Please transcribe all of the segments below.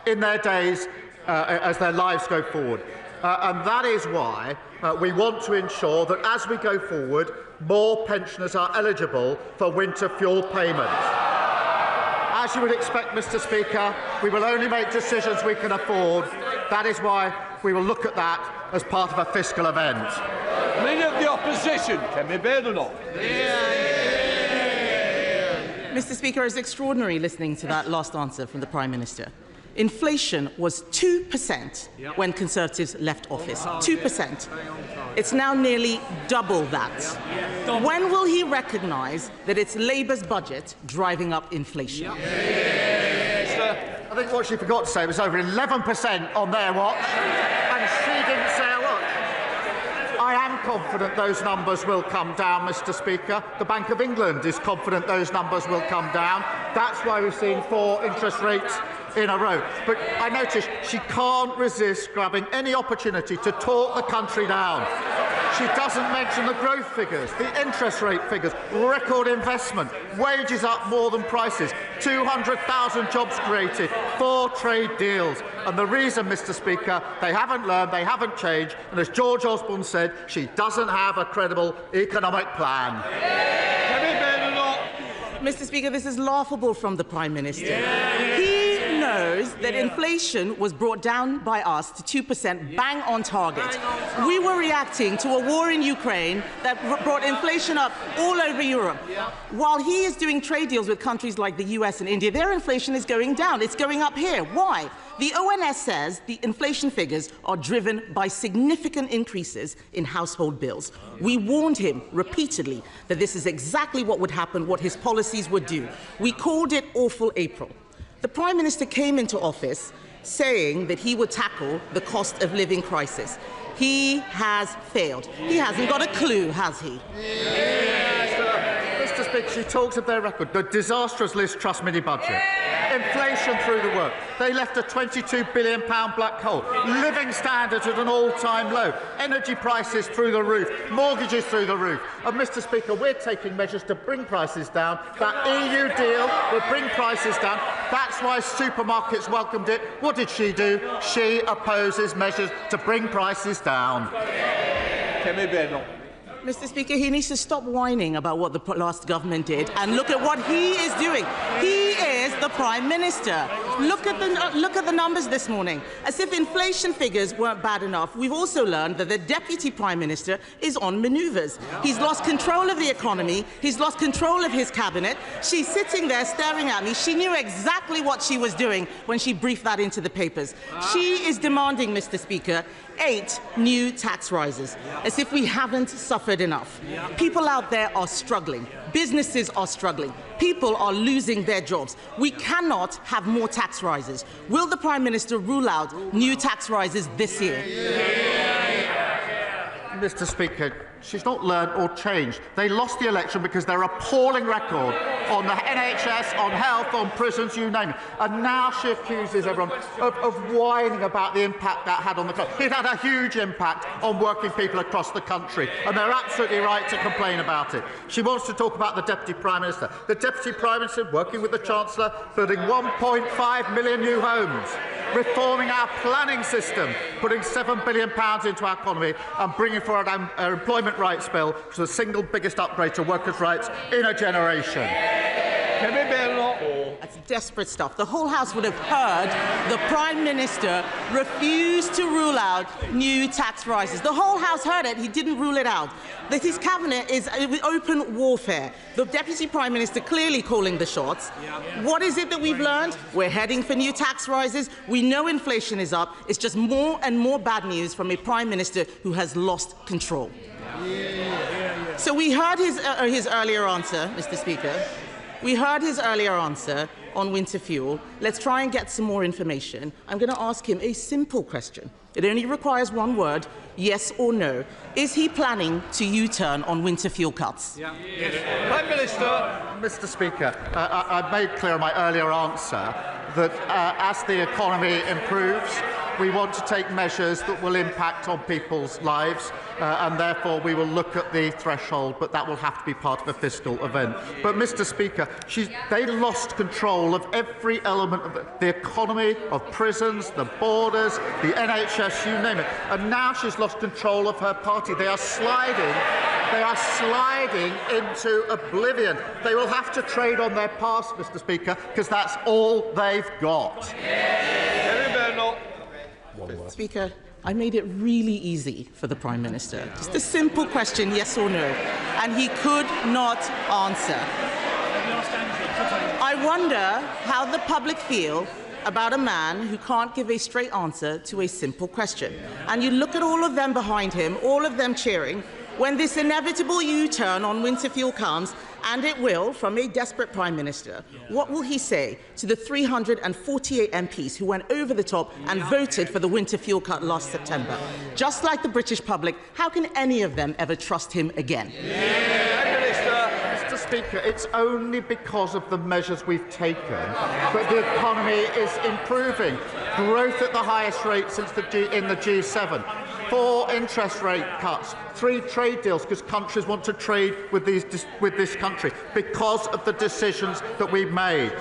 in their days as their lives go forward. And that is why we want to ensure that as we go forward, more pensioners are eligible for winter fuel payments. As you would expect, Mr. Speaker, we will only make decisions we can afford. That is why we will look at that as part of a fiscal event. Leader of the Opposition, can we bear or not? Mr. Speaker, it's extraordinary listening to that last answer from the Prime Minister. Inflation was 2% when Conservatives left office. 2%. It's now nearly double that. When will he recognise that it's Labour's budget driving up inflation? I think what she forgot to say was over 11% on their watch, and she didn't say a word. I am confident those numbers will come down, Mr. Speaker. The Bank of England is confident those numbers will come down. That's why we've seen 4 interest rates in a row. But I notice she can't resist grabbing any opportunity to talk the country down. She doesn't mention the growth figures, the interest rate figures, record investment, wages up more than prices, 200,000 jobs created, 4 trade deals. And the reason, Mr. Speaker, they haven't learned, they haven't changed, and as George Osborne said, she doesn't have a credible economic plan. Mr. Speaker, this is laughable from the Prime Minister. He knows that inflation was brought down by us to 2%, bang on target. We were reacting to a war in Ukraine that brought inflation up all over Europe. While he is doing trade deals with countries like the US and India, their inflation is going down. It's going up here. Why? The ONS says the inflation figures are driven by significant increases in household bills. We warned him repeatedly that this is exactly what would happen, what his policies would do. We called it Awful April. The Prime Minister came into office saying that he would tackle the cost of living crisis. He has failed. He hasn't got a clue, has he? Mr. Speaker, she talks of their record, the disastrous Liz Truss mini-budget, inflation through the work. They left a £22 billion black hole, living standards at an all-time low, energy prices through the roof, mortgages through the roof. And, Mr. Speaker, we're taking measures to bring prices down. That EU deal will bring prices down. That's why supermarkets welcomed it. What did she do? She opposes measures to bring prices down. Mr. Speaker, he needs to stop whining about what the last government did and look at what he is doing. He is the Prime Minister. Look at the numbers this morning. As if inflation figures weren't bad enough, we've also learned that the Deputy Prime Minister is on manoeuvres. He's lost control of the economy. He's lost control of his cabinet. She's sitting there staring at me. She knew exactly what she was doing when she briefed that into the papers. She is demanding, Mr. Speaker, 8 new tax rises, as if we haven't suffered enough. People out there are struggling. Businesses are struggling. People are losing their jobs. We cannot have more tax rises. Will the Prime Minister rule out new tax rises this year? Mr. Speaker, she's not learned or changed. They lost the election because their appalling record on the NHS, on health, on prisons, you name it. And now she accuses everyone of whining about the impact that had on the country. It had a huge impact on working people across the country, and they're absolutely right to complain about it. She wants to talk about the Deputy Prime Minister. The Deputy Prime Minister, working with the Chancellor, building 1.5 million new homes, reforming our planning system, putting £7 billion into our economy, and bringing forward our employment rights bill, which is the single biggest upgrade to workers' rights in a generation. That's desperate stuff. The whole House would have heard the Prime Minister refuse to rule out new tax rises. The whole House heard it. He didn't rule it out. That his cabinet is open warfare. The Deputy Prime Minister clearly calling the shots. What is it that we've learned? We're heading for new tax rises. We know inflation is up. It's just more and more bad news from a Prime Minister who has lost control. So we heard his earlier answer, Mr. Speaker. We heard his earlier answer on winter fuel. Let's try and get some more information. I'm going to ask him a simple question. It only requires one word, yes or no. Is he planning to U-turn on winter fuel cuts? Yes. Prime Minister. Mr. Speaker, I made clear in my earlier answer that as the economy improves, we want to take measures that will impact on people's lives, and therefore we will look at the threshold, but that will have to be part of a fiscal event. But, Mr. Speaker, they lost control of every element of the economy, of prisons, the borders, the NHS, you name it. And now she's lost control of her party. They are sliding into oblivion. They will have to trade on their past, Mr. Speaker, because that's all they've got. Speaker, I made it really easy for the Prime Minister. Just a simple question, yes or no, and he could not answer. I wonder how the public feel about a man who can't give a straight answer to a simple question. And you look at all of them behind him, all of them cheering, when this inevitable U-turn on winter fuel comes, and it will, from a desperate Prime Minister, what will he say to the 348 MPs who went over the top and voted for the winter fuel cut last September? Just like the British public, how can any of them ever trust him again? Mr. Speaker, it's only because of the measures we've taken that the economy is improving. Growth at the highest rate since in the G7. 4 interest rate cuts, 3 trade deals because countries want to trade with this country because of the decisions that we've made.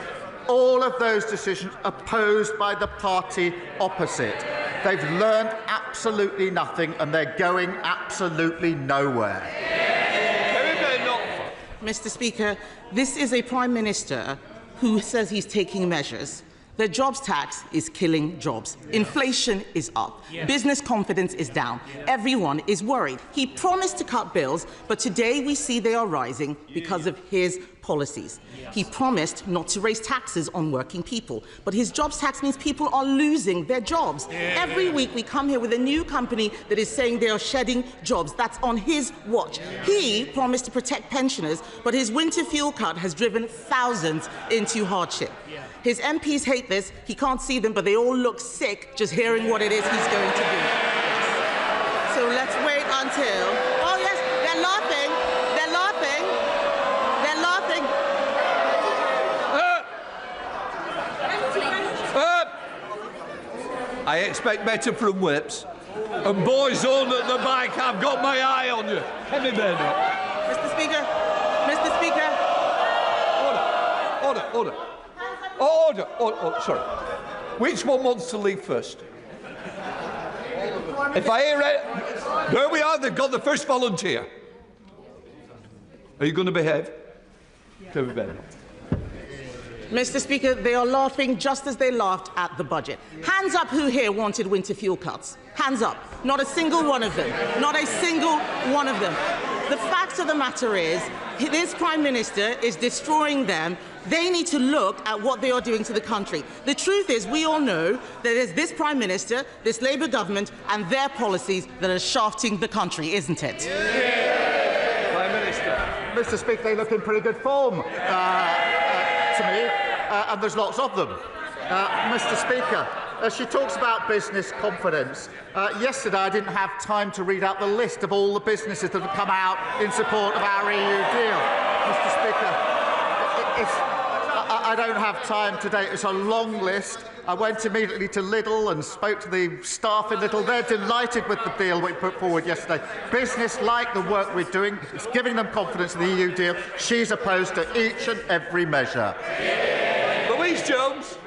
All of those decisions opposed by the party opposite. They've learned absolutely nothing and they're going absolutely nowhere. Mr. Speaker, this is a Prime Minister who says he's taking measures. The jobs tax is killing jobs. Inflation is up. Business confidence is down. Everyone is worried. He promised to cut bills, but today we see they are rising because of his policies. He promised not to raise taxes on working people, but his jobs tax means people are losing their jobs. Every week we come here with a new company that is saying they are shedding jobs. That's on his watch. He promised to protect pensioners, but his winter fuel cut has driven thousands into hardship. His MPs hate this. He can't see them, but they all look sick just hearing what it is he's going to do. So let's wait until... Oh, yes, they're laughing. They're laughing. They're laughing. I expect better from whips. And boys on at the back, I've got my eye on you. Let me bear up. Mr. Speaker. Mr. Speaker. Order. Order, sorry. Which one wants to leave first? If I hear it... There we are, they've got the first volunteer. Are you going to behave? Can we bear? Mr. Speaker, they are laughing just as they laughed at the budget. Hands up who here wanted winter fuel cuts. Hands up. Not a single one of them. Not a single one of them. The fact of the matter is, this Prime Minister is destroying them. They need to look at what they are doing to the country. The truth is, we all know that there's this Prime Minister, this Labour government, and their policies that are shafting the country, isn't it? Prime Minister. Mr. Speaker, they look in pretty good form to me, and there's lots of them. Mr. Speaker, she talks about business confidence. Yesterday, I didn't have time to read out the list of all the businesses that have come out in support of our EU deal. Mr. Speaker, I don't have time today. It's a long list. I went immediately to Lidl and spoke to the staff in Lidl. They're delighted with the deal we put forward yesterday. Business like the work we're doing. It's giving them confidence in the EU deal. She's opposed to each and every measure. Louise Jones.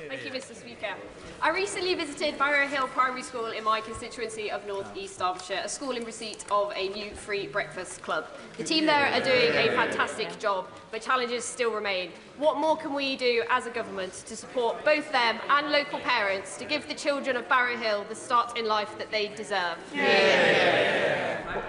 Thank you, Mr. Speaker. I recently visited Barrow Hill Primary School in my constituency of North East Derbyshire, a school in receipt of a new free breakfast club. The team there are doing a fantastic job, but challenges still remain. What more can we do as a government to support both them and local parents to give the children of Barrow Hill the start in life that they deserve?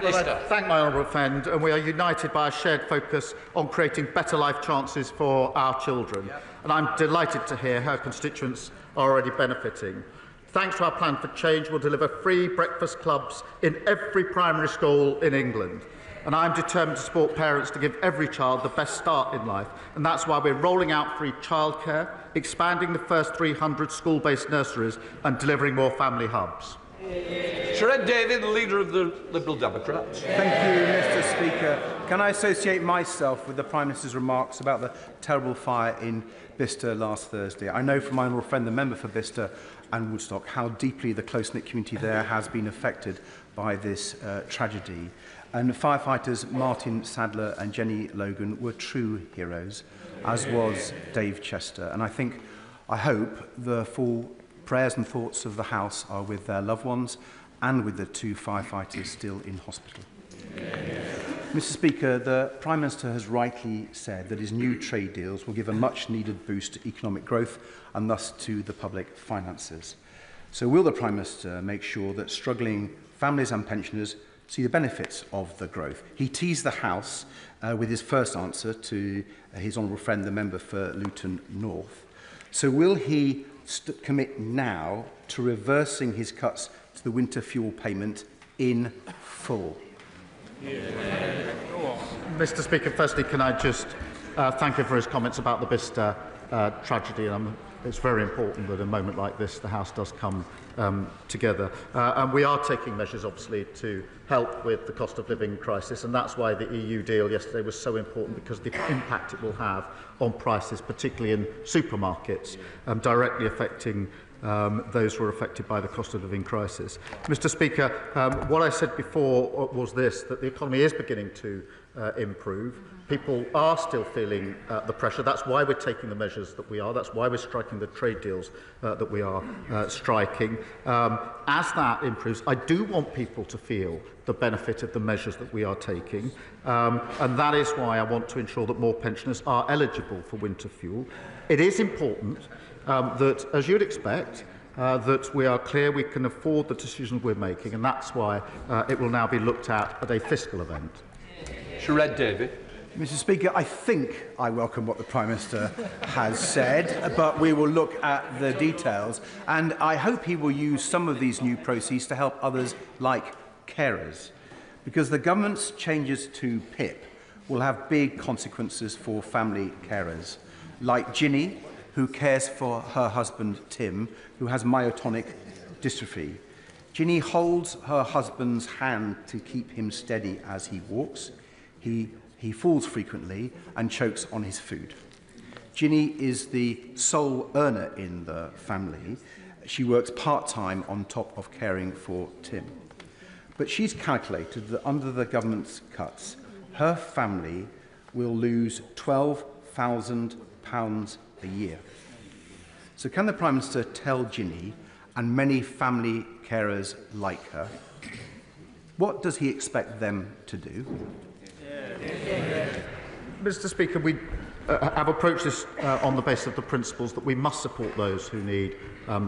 Well, I thank my honourable friend, and we are united by a shared focus on creating better life chances for our children. And I'm delighted to hear her constituents are already benefiting. Thanks to our plan for change, we'll deliver free breakfast clubs in every primary school in England. And I'm determined to support parents to give every child the best start in life. And that's why we're rolling out free childcare, expanding the first 300 school-based nurseries and delivering more family hubs. Sir David, the leader of the Liberal Democrats. Thank you, Mr. Speaker. Can I associate myself with the Prime Minister's remarks about the terrible fire in Bicester last Thursday? I know from my honourable friend, the member for Bicester and Woodstock, how deeply the close-knit community there has been affected by this tragedy. And firefighters Martin Sadler and Jenny Logan were true heroes, as was Dave Chester. And I hope the full prayers and thoughts of the House are with their loved ones and with the 2 firefighters still in hospital. Mr. Speaker, the Prime Minister has rightly said that his new trade deals will give a much-needed boost to economic growth and thus to the public finances. So will the Prime Minister make sure that struggling families and pensioners see the benefits of the growth? He teased the House with his first answer to his honourable friend, the member for Luton North. So will he commit now to reversing his cuts to the winter fuel payment in full? Mr. Speaker, firstly, can I just thank him for his comments about the Bicester tragedy. And it's very important that in a moment like this, the House does come together. And we are taking measures, obviously, to help with the cost of living crisis. And that's why the EU deal yesterday was so important, because the impact it will have on prices, particularly in supermarkets, directly affecting those who are affected by the cost of living crisis. Mr. Speaker, what I said before was this, that the economy is beginning to improve. People are still feeling the pressure. That's why we're taking the measures that we are. That's why we're striking the trade deals that we are striking. As that improves, I do want people to feel the benefit of the measures that we are taking. And that is why I want to ensure that more pensioners are eligible for winter fuel. It is important that, as you'd expect, that we are clear we can afford the decisions we're making, and that's why it will now be looked at a fiscal event. Sir David. Mr. Speaker, I think I welcome what the Prime Minister has said, but we will look at the details, and I hope he will use some of these new proceeds to help others like carers, because the government's changes to PIP will have big consequences for family carers, like Ginny, who cares for her husband Tim, who has myotonic dystrophy. Ginny holds her husband's hand to keep him steady as he walks. He falls frequently and chokes on his food. Ginny is the sole earner in the family. She works part-time on top of caring for Tim. But she's calculated that under the government's cuts, her family will lose £12,000 a year. So can the Prime Minister tell Ginny and many family carers like her, what does he expect them to do? Mr. Speaker, we have approached this on the basis of the principles that we must support those who need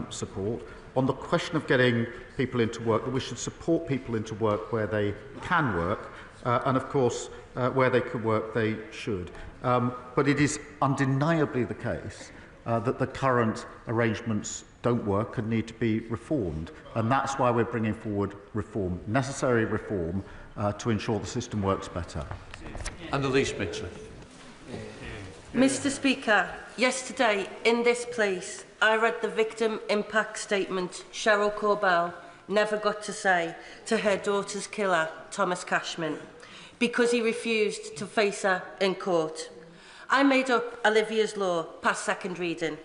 support. On the question of getting people into work, that we should support people into work where they can work, and of course, where they can work, they should. But it is undeniably the case that the current arrangements don't work and need to be reformed. And that's why we're bringing forward reform, necessary reform, to ensure the system works better. And the least Mitchell. Mr. Speaker, yesterday in this place, I read the victim impact statement Cheryl Corbell never got to say to her daughter's killer, Thomas Cashman, because he refused to face her in court. I made up Olivia's Law past second reading,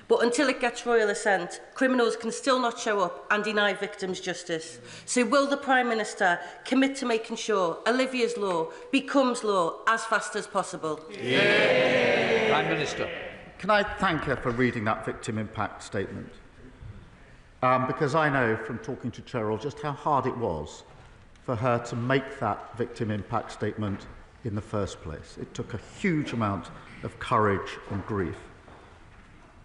but until it gets royal assent, criminals can still not show up and deny victims justice. So will the Prime Minister commit to making sure Olivia's Law becomes law as fast as possible? Yeah. Prime Minister. Can I thank her for reading that victim impact statement? Because I know from talking to Cheryl just how hard it was for her to make that victim impact statement in the first place. It took a huge amount of courage and grief.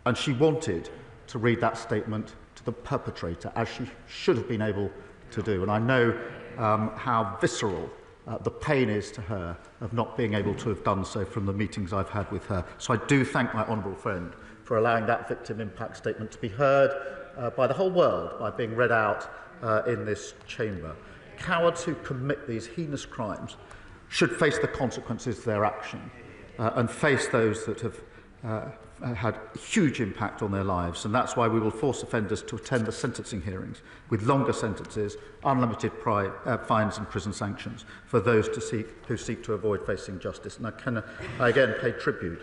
And she wanted to read that statement to the perpetrator, as she should have been able to do. And I know how visceral the pain is to her of not being able to have done so from the meetings I've had with her. So I do thank my honourable friend for allowing that victim impact statement to be heard by the whole world, by being read out in this chamber. Cowards who commit these heinous crimes should face the consequences of their action and face those that have had a huge impact on their lives, and that's why we will force offenders to attend the sentencing hearings with longer sentences, unlimited fines and prison sanctions for those who seek to avoid facing justice. And I again pay tribute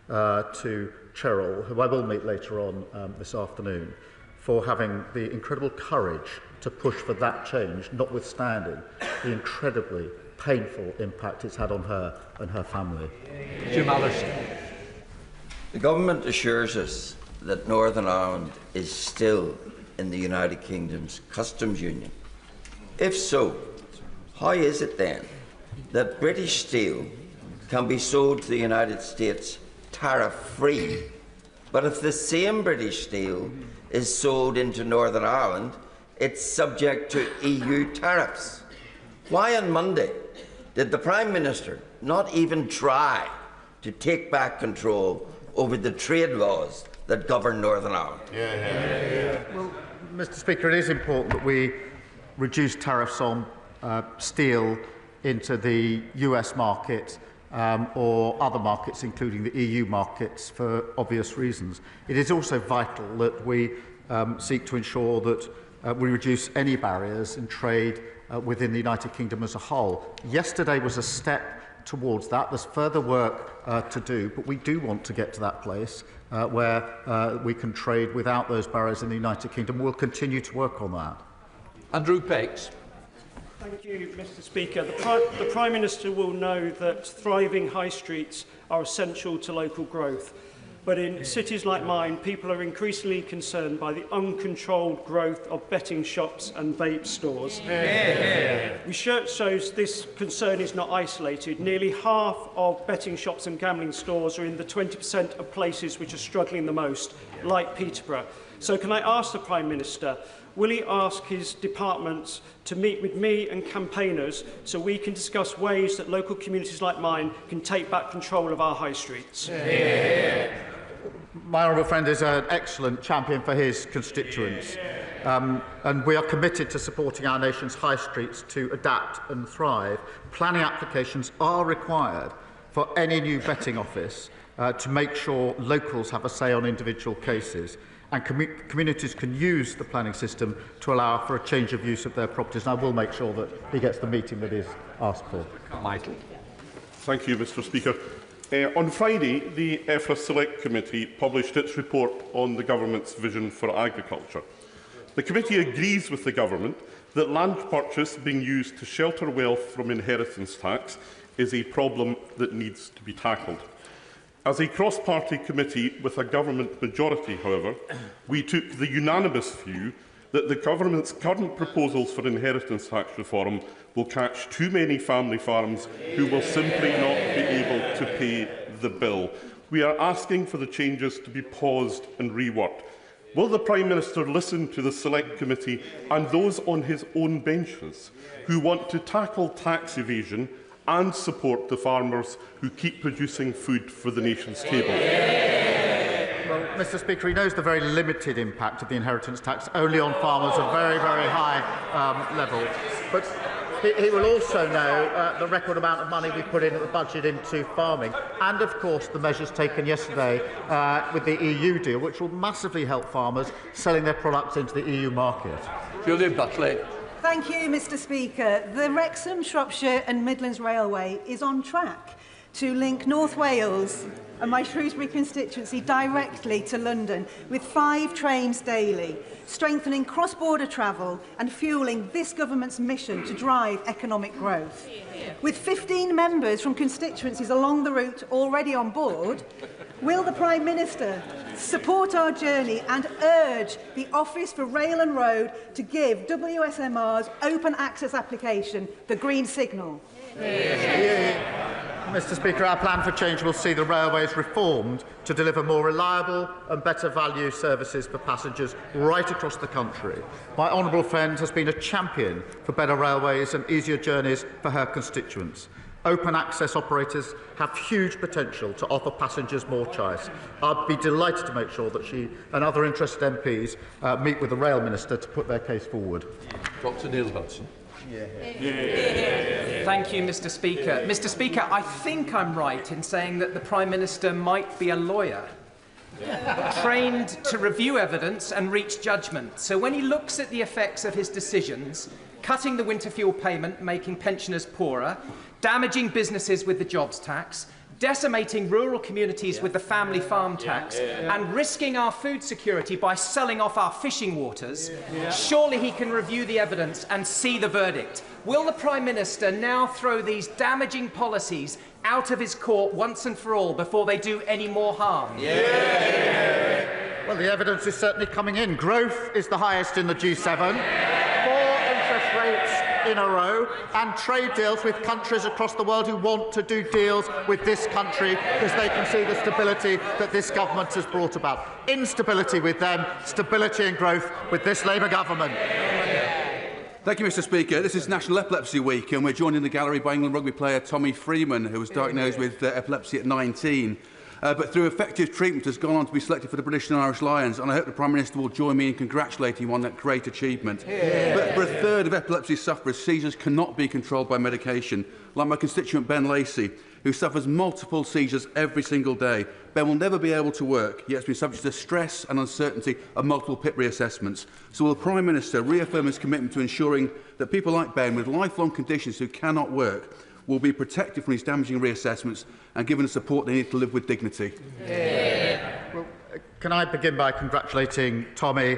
to Cheryl, who I will meet later on this afternoon, for having the incredible courage to push for that change, notwithstanding the incredibly painful impact it's had on her and her family. Jim Allison. The government assures us that Northern Ireland is still in the United Kingdom's customs union. If so, how is it then that British steel can be sold to the United States tariff-free, but if the same British steel is sold into Northern Ireland, it's subject to EU tariffs? Why on Monday did the Prime Minister not even try to take back control over the trade laws that govern Northern Ireland? Well, Mr. Speaker, it is important that we reduce tariffs on steel into the US market or other markets, including the EU markets, for obvious reasons. It is also vital that we seek to ensure that we reduce any barriers in trade within the United Kingdom as a whole. Yesterday was a step towards that. There's further work to do, but we do want to get to that place where we can trade without those barriers in the United Kingdom. We'll continue to work on that. Andrew Pex. Thank you, Mr. Speaker. The Prime Minister will know that thriving high streets are essential to local growth. But in cities like mine, people are increasingly concerned by the uncontrolled growth of betting shops and vape stores. Research shows this concern is not isolated. Nearly half of betting shops and gambling stores are in the 20% of places which are struggling the most, like Peterborough. So can I ask the Prime Minister, will he ask his departments to meet with me and campaigners so we can discuss ways that local communities like mine can take back control of our high streets? My honourable friend is an excellent champion for his constituents, and we are committed to supporting our nation's high streets to adapt and thrive. Planning applications are required for any new betting office to make sure locals have a say on individual cases, and communities can use the planning system to allow for a change of use of their properties. And I will make sure that he gets the meeting that is asked for. Michael. Thank you, Mr. Speaker. On Friday, the EFRA Select Committee published its report on the Government's vision for agriculture. The committee agrees with the Government that land purchase being used to shelter wealth from inheritance tax is a problem that needs to be tackled. As a cross-party committee with a Government majority, however, we took the unanimous view that the Government's current proposals for inheritance tax reform will catch too many family farms who will simply not be able to pay the bill. We are asking for the changes to be paused and reworked. Will the Prime Minister listen to the Select Committee and those on his own benches who want to tackle tax evasion and support the farmers who keep producing food for the nation's table? Well, Mr. Speaker, he knows the very limited impact of the inheritance tax only on farmers of very, very high level. But he will also know the record amount of money we put in at the budget into farming, and of course the measures taken yesterday with the EU deal, which will massively help farmers selling their products into the EU market. Julian Butley. Thank you, Mr. Speaker. The Wrexham, Shropshire and Midlands Railway is on track to link North Wales and my Shrewsbury constituency directly to London with 5 trains daily, strengthening cross-border travel and fuelling this government's mission to drive economic growth. With 15 members from constituencies along the route already on board, will the Prime Minister support our journey and urge the Office for Rail and Road to give WSMR's open access application the green signal? Mr. Speaker, our plan for change will see the railways reformed to deliver more reliable and better value services for passengers right across the country. My honourable friend has been a champion for better railways and easier journeys for her constituents. Open access operators have huge potential to offer passengers more choice. I'd be delighted to make sure that she and other interested MPs meet with the Rail Minister to put their case forward. Dr. Neil Hudson. Thank you, Mr. Speaker. Mr. Speaker, I think I'm right in saying that the Prime Minister might be a lawyer. trained to review evidence and reach judgment. So when he looks at the effects of his decisions, cutting the winter fuel payment, making pensioners poorer, damaging businesses with the jobs tax, decimating rural communities with the family farm tax, and risking our food security by selling off our fishing waters, surely he can review the evidence and see the verdict. Will the Prime Minister now throw these damaging policies out of his court once and for all before they do any more harm? Well, the evidence is certainly coming in. Growth is the highest in the G7, 4 interest rates in a row, and trade deals with countries across the world who want to do deals with this country because they can see the stability that this government has brought about. Instability with them, stability and growth with this Labour government. Thank you, Mr. Speaker. This is National Epilepsy Week, and we're joined in the gallery by England rugby player Tommy Freeman, who was diagnosed with epilepsy at 19. But through effective treatment has gone on to be selected for the British and Irish Lions, and I hope the Prime Minister will join me in congratulating him on that great achievement. But for a third of epilepsy sufferers, seizures cannot be controlled by medication, like my constituent Ben Lacey, who suffers multiple seizures every single day. Ben will never be able to work, yet has been subject to stress and uncertainty of multiple PIP reassessments. So will the Prime Minister reaffirm his commitment to ensuring that people like Ben with lifelong conditions who cannot work will be protected from these damaging reassessments and given the support they need to live with dignity? Well, can I begin by congratulating Tommy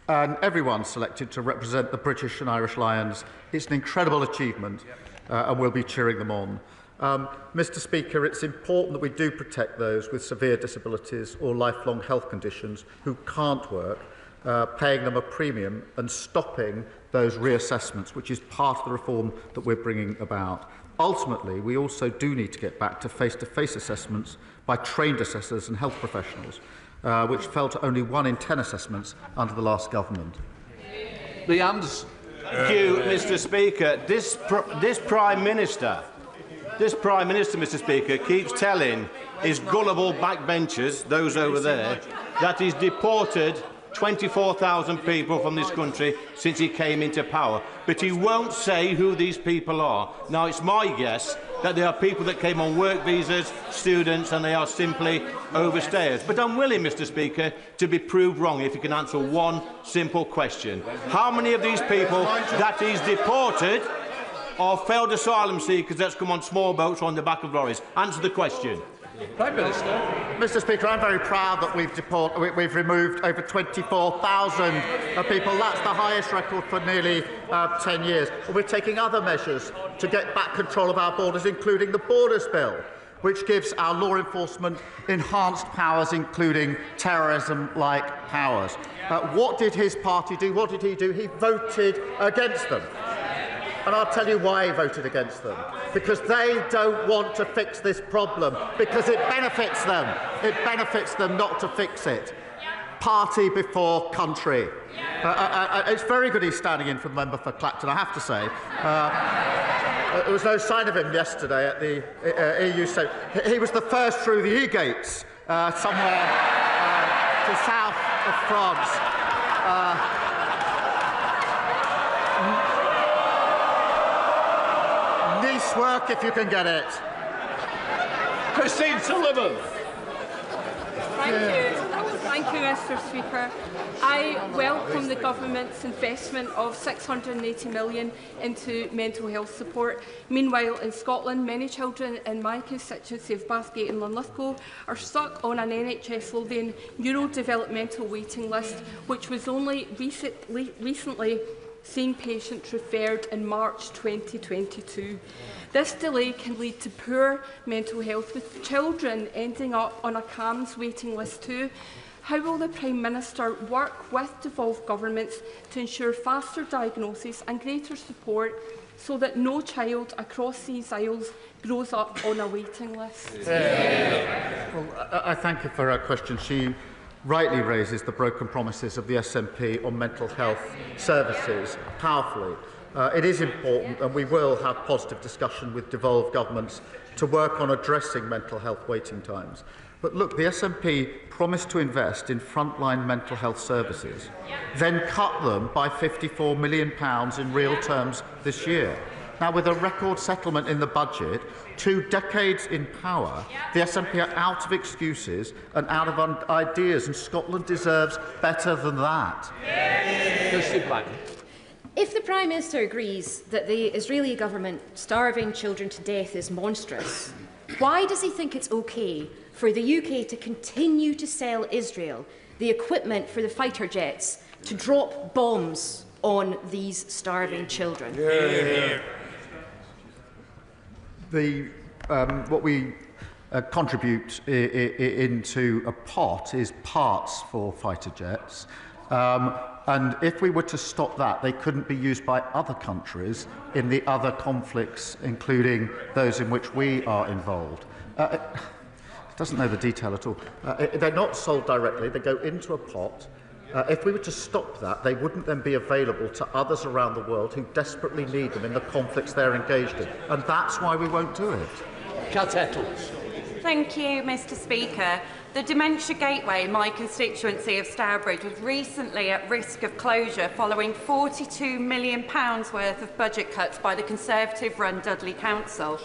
and everyone selected to represent the British and Irish Lions? It's an incredible achievement, and we'll be cheering them on. Mr. Speaker, it's important that we do protect those with severe disabilities or lifelong health conditions who can't work, paying them a premium and stopping those reassessments, which is part of the reform that we're bringing about. Ultimately, we also do need to get back to face-to-face assessments by trained assessors and health professionals, which fell to only 1 in 10 assessments under the last government. The hands. Thank you, Mr. Speaker. This Prime Minister, Mr. Speaker, keeps telling his gullible backbenchers, those over there, that he's deported 24,000 people from this country since he came into power, but he won't say who these people are. Now, it's my guess that they are people that came on work visas, students, and they are simply overstayers. But I'm willing, Mr. Speaker, to be proved wrong if you can answer one simple question. How many of these people that he's deported are failed asylum seekers that's come on small boats or on the back of lorries? Answer the question. Prime Minister. Mr. Speaker, I'm very proud that we've removed over 24,000 people. That's the highest record for nearly 10 years. We're taking other measures to get back control of our borders, including the Borders Bill, which gives our law enforcement enhanced powers, including terrorism-like powers. What did his party do? What did he do? He voted against them. And I'll tell you why he voted against them. Because they don't want to fix this problem, because it benefits them. It benefits them not to fix it. Party before country. It's very good he's standing in for the member for Clacton, I have to say. There was no sign of him yesterday at the EU. So he was the first through the E-gates somewhere to south of France. Nice work if you can get it. Christine Sullivan. Thank you, Mr. Speaker. I welcome the government's investment of £680 million into mental health support. Meanwhile, in Scotland, many children in my constituency of Bathgate and Linlithgow are stuck on an NHS Lothian neurodevelopmental waiting list, which was only recently seeing patients referred in March 2022. This delay can lead to poor mental health, with children ending up on a CAMHS waiting list too. How will the Prime Minister work with devolved governments to ensure faster diagnosis and greater support so that no child across these aisles grows up on a waiting list? Well, I thank you for her question. She rightly raises the broken promises of the SNP on mental health services powerfully. It is important, and we will have positive discussion with devolved governments to work on addressing mental health waiting times. But look, the SNP promised to invest in frontline mental health services, then cut them by £54 million in real terms this year. Now, with a record settlement in the budget, 2 decades in power, the SNP are out of excuses and out of ideas, and Scotland deserves better than that. If the Prime Minister agrees that the Israeli government starving children to death is monstrous, why does he think it's OK for the UK to continue to sell Israel the equipment for the fighter jets to drop bombs on these starving children? What we contribute into a pot is parts for fighter jets. And if we were to stop that, they couldn't be used by other countries in the other conflicts, including those in which we are involved. It doesn't know the detail at all. They're not sold directly. They go into a pot. If we were to stop that, they wouldn't then be available to others around the world who desperately need them in the conflicts they're engaged in. And that's why we won't do it. Thank you, Mr. Speaker. The Dementia Gateway in my constituency of Stourbridge was recently at risk of closure following £42 million worth of budget cuts by the Conservative-run Dudley Council.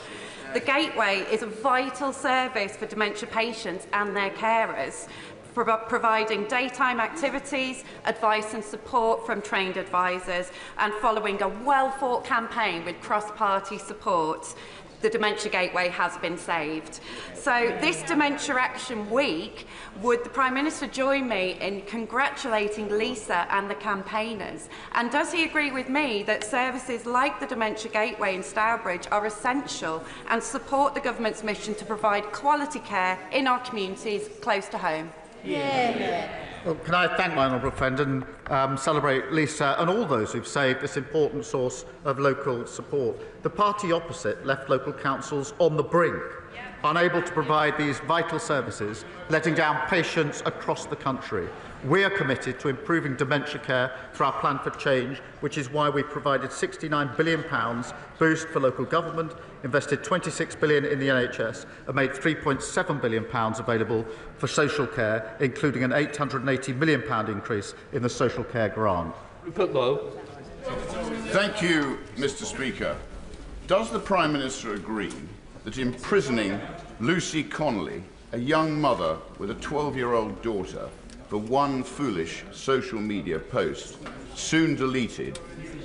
The Gateway is a vital service for dementia patients and their carers, providing daytime activities, advice and support from trained advisors, and following a well-fought campaign with cross-party support, the Dementia Gateway has been saved. So this Dementia Action Week, would the Prime Minister join me in congratulating Lisa and the campaigners? And does he agree with me that services like the Dementia Gateway in Stourbridge are essential and support the government's mission to provide quality care in our communities close to home? Well, can I thank my honourable friend and celebrate Lisa and all those who've saved this important source of local support. The party opposite left local councils on the brink, unable to provide these vital services, letting down patients across the country. We are committed to improving dementia care through our Plan for Change, which is why we provided £69 billion boost for local government, invested £26 billion in the NHS, and made £3.7 billion available for social care, including an £880 million increase in the social care grant. Thank you, Mr. Speaker. Does the Prime Minister agree that imprisoning Lucy Connolly, a young mother with a 12-year-old daughter, for one foolish social media post, soon deleted,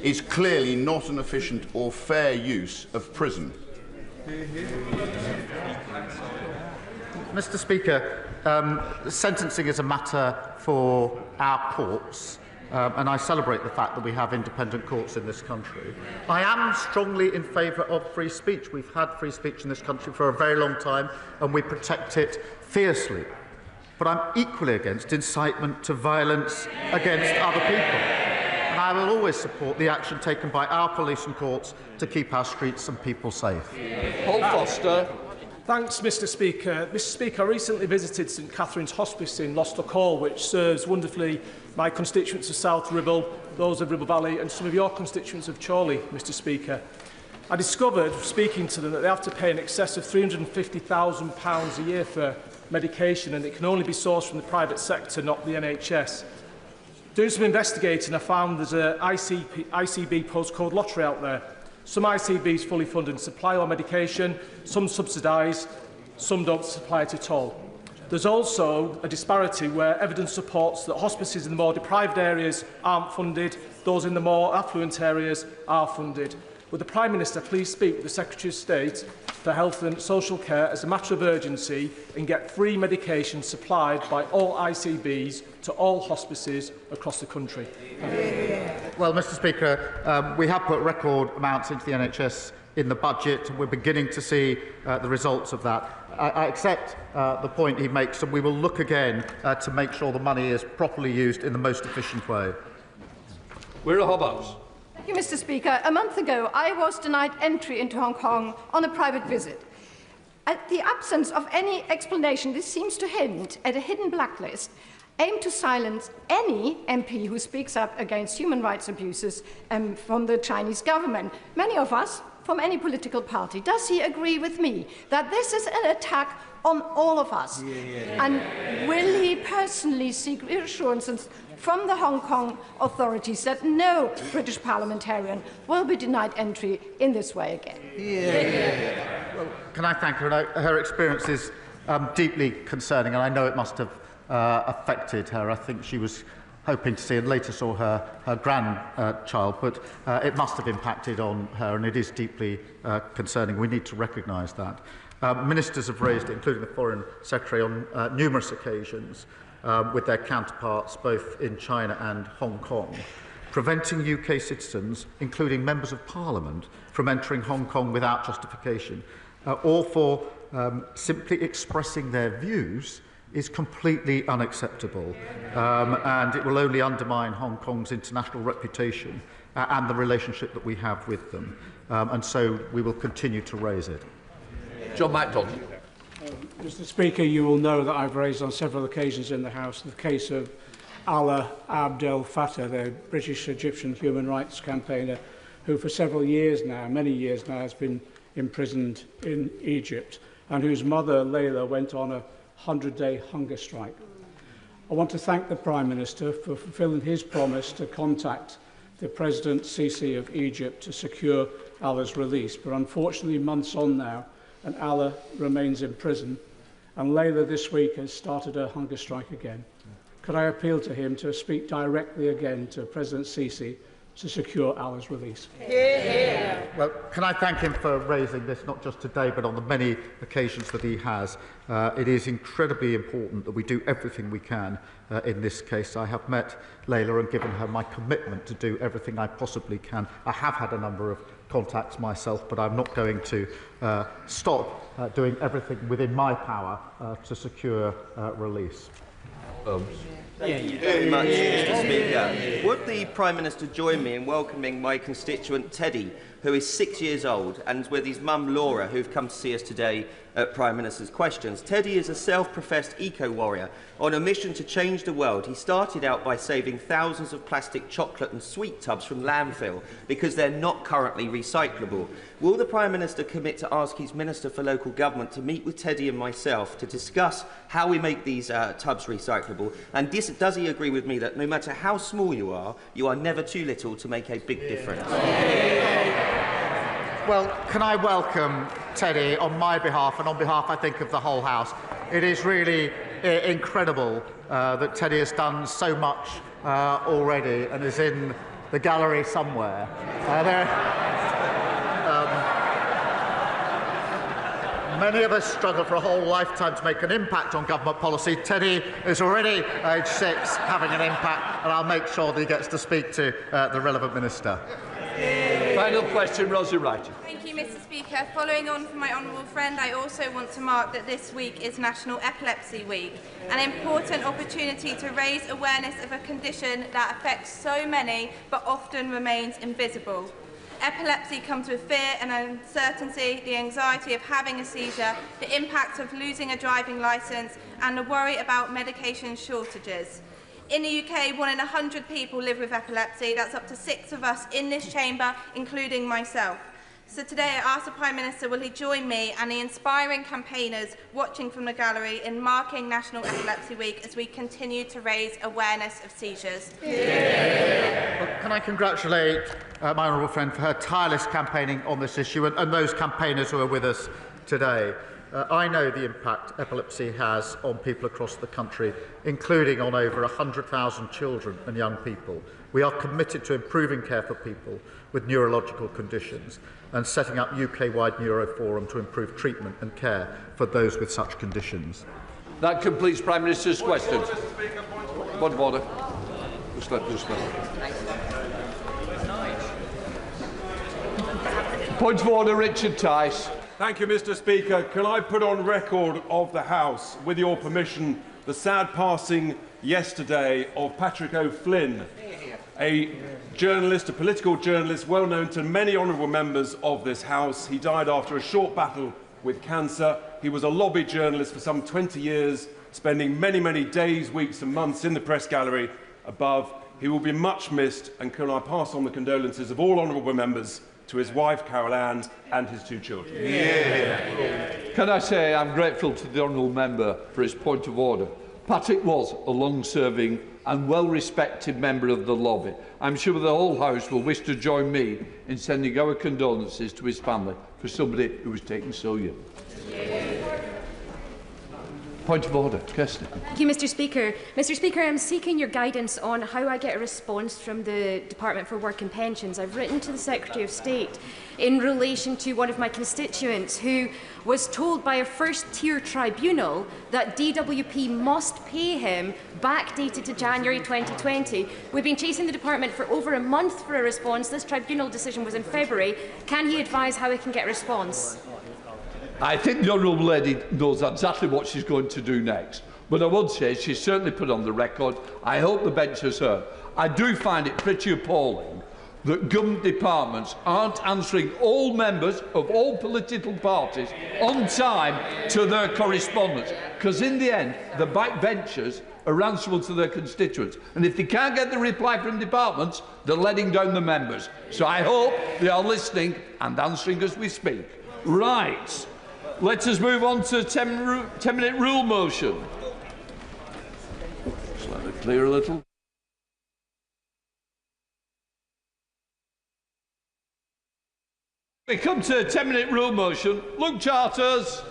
is clearly not an efficient or fair use of prison? Mr. Speaker, sentencing is a matter for our courts, and I celebrate the fact that we have independent courts in this country. I am strongly in favour of free speech. We've had free speech in this country for a very long time, and we protect it fiercely. But I'm equally against incitement to violence against other people. And I will always support the action taken by our police and courts to keep our streets and people safe. Paul Foster. Thanks, Mr. Speaker. Mr. Speaker, I recently visited St Catherine's Hospice in Lostock Hall, which serves wonderfully my constituents of South Ribble, those of Ribble Valley, and some of your constituents of Chorley, Mr. Speaker. I discovered, speaking to them, that they have to pay in excess of £350,000 a year for medication, and it can only be sourced from the private sector, not the NHS. Doing some investigating, I found there's an ICB postcode lottery out there. Some ICBs fully fund and supply our medication, some subsidise, some don't supply it at all. There's also a disparity where evidence supports that hospices in the more deprived areas aren't funded, those in the more affluent areas are funded. Would the Prime Minister please speak with the Secretary of State for Health and Social Care as a matter of urgency and get free medication supplied by all ICBs to all hospices across the country? Well, Mr. Speaker, we have put record amounts into the NHS in the budget, and we're beginning to see the results of that. I accept the point he makes, and we will look again to make sure the money is properly used in the most efficient way. We're a Hobbs. Thank you, Mr. Speaker. A month ago, I was denied entry into Hong Kong on a private visit. At the absence of any explanation, this seems to hint at a hidden blacklist aimed to silence any MP who speaks up against human rights abuses from the Chinese government. Many of us from any political party. Does he agree with me that this is an attack on all of us? And will he personally seek reassurances from the Hong Kong authorities that no British parliamentarian will be denied entry in this way again. Well, can I thank her? Her experience is deeply concerning, and I know it must have affected her. I think she was hoping to see and later saw her grandchild, but it must have impacted on her, and it is deeply concerning. We need to recognise that. Ministers have raised it, including the Foreign Secretary, on numerous occasions with their counterparts both in China and Hong Kong, preventing UK citizens, including members of Parliament, from entering Hong Kong without justification, or for simply expressing their views, is completely unacceptable, and it will only undermine Hong Kong's international reputation and the relationship that we have with them. And so we will continue to raise it. John MacDonald. Mr. Speaker, you will know that I've raised on several occasions in the House the case of Alaa Abdel Fattah, the British Egyptian human rights campaigner, who for several years now, many years now, has been imprisoned in Egypt, and whose mother, Layla, went on a 100-day hunger strike. I want to thank the Prime Minister for fulfilling his promise to contact the President Sisi of Egypt to secure Alaa's release, but unfortunately months on now, and Alaa remains in prison, and Layla this week has started her hunger strike again. Could I appeal to him to speak directly again to President Sisi to secure Alaa's release? Well, can I thank him for raising this, not just today, but on the many occasions that he has. It is incredibly important that we do everything we can in this case. I have met Layla and given her my commitment to do everything I possibly can. I have had a number of contacts myself, but I'm not going to stop doing everything within my power to secure release. Thank you very much, Mr. Speaker. Would the Prime Minister join me in welcoming my constituent Teddy, who is 6 years old, and with his mum Laura, who've come to see us today at Prime Minister's Questions. Teddy is a self-professed eco-warrior on a mission to change the world. He started out by saving thousands of plastic chocolate and sweet tubs from landfill because they're not currently recyclable. Will the Prime Minister commit to ask his Minister for Local Government to meet with Teddy and myself to discuss how we make these tubs recyclable? And does he agree with me that no matter how small you are never too little to make a big difference? Well, can I welcome Teddy on my behalf and on behalf, I think, of the whole House. It is really incredible that Teddy has done so much already and is in the gallery somewhere. Many of us struggle for a whole lifetime to make an impact on government policy. Teddy is already age 6, having an impact, and I'll make sure that he gets to speak to the relevant minister. Final question, Rosie Wright. Thank you, Mr. Speaker. Following on from my honourable friend, I also want to mark that this week is National Epilepsy Week, an important opportunity to raise awareness of a condition that affects so many but often remains invisible. Epilepsy comes with fear and uncertainty, the anxiety of having a seizure, the impact of losing a driving licence, and the worry about medication shortages. In the UK, 1 in 100 people live with epilepsy. That's up to 6 of us in this chamber, including myself. So today I ask the Prime Minister, will he join me and the inspiring campaigners watching from the gallery in marking National Epilepsy Week as we continue to raise awareness of seizures? Well, can I congratulate my honourable friend for her tireless campaigning on this issue and those campaigners who are with us today. I know the impact epilepsy has on people across the country, including on over 100,000 children and young people. We are committed to improving care for people with neurological conditions and setting up UK-wide Neuroforum to improve treatment and care for those with such conditions. That completes Prime Minister's questions. Point of order. Point of order, Richard Tice. Thank you, Mr. Speaker. Can I put on record of the House, with your permission, the sad passing yesterday of Patrick O'Flynn, a journalist, a political journalist, well known to many honourable members of this House. He died after a short battle with cancer. He was a lobby journalist for some 20 years, spending many, many days, weeks and months in the press gallery above. He will be much missed, and can I pass on the condolences of all honourable members to his wife, Carol Ann, and his 2 children. Can I say I'm grateful to the honourable member for his point of order. Patrick was a long-serving and well-respected member of the lobby. I'm sure the whole House will wish to join me in sending our condolences to his family for somebody who was taken so young. Point of order, Kirsty. Thank you, Mr. Speaker. Mr. Speaker, I'm seeking your guidance on how I get a response from the Department for Work and Pensions. I've written to the Secretary of State in relation to one of my constituents who was told by a first-tier tribunal that DWP must pay him, backdated to January 2020. We've been chasing the department for over a month for a response. This tribunal decision was in February. Can he advise how I can get a response? I think the Honourable Lady knows exactly what she's going to do next. But I would say she's certainly put on the record. I hope the bench has heard. I do find it pretty appalling that government departments aren't answering all members of all political parties on time to their correspondence. Because in the end, the backbenchers are answerable to their constituents. And if they can't get the reply from departments, they're letting down the members. So I hope they are listening and answering as we speak. Right. Let us move on to 10-minute rule motion. Just let it clear a little. We come to 10-minute rule motion. Luke Charters.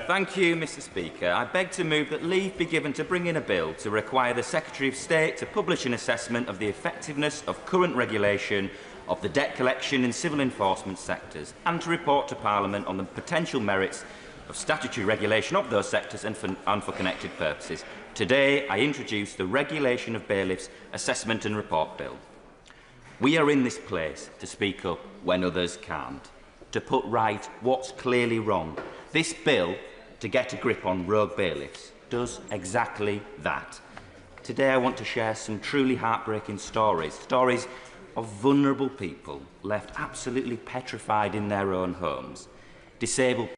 Thank you, Mr. Speaker. I beg to move that leave be given to bring in a bill to require the Secretary of State to publish an assessment of the effectiveness of current regulation of the debt collection in civil enforcement sectors and to report to Parliament on the potential merits of statutory regulation of those sectors and for connected purposes. Today, I introduce the Regulation of Bailiffs Assessment and Report Bill. We are in this place to speak up when others can't, to put right what's clearly wrong. This bill, to get a grip on rogue bailiffs, does exactly that. Today, I want to share some truly heartbreaking stories of vulnerable people left absolutely petrified in their own homes, disabled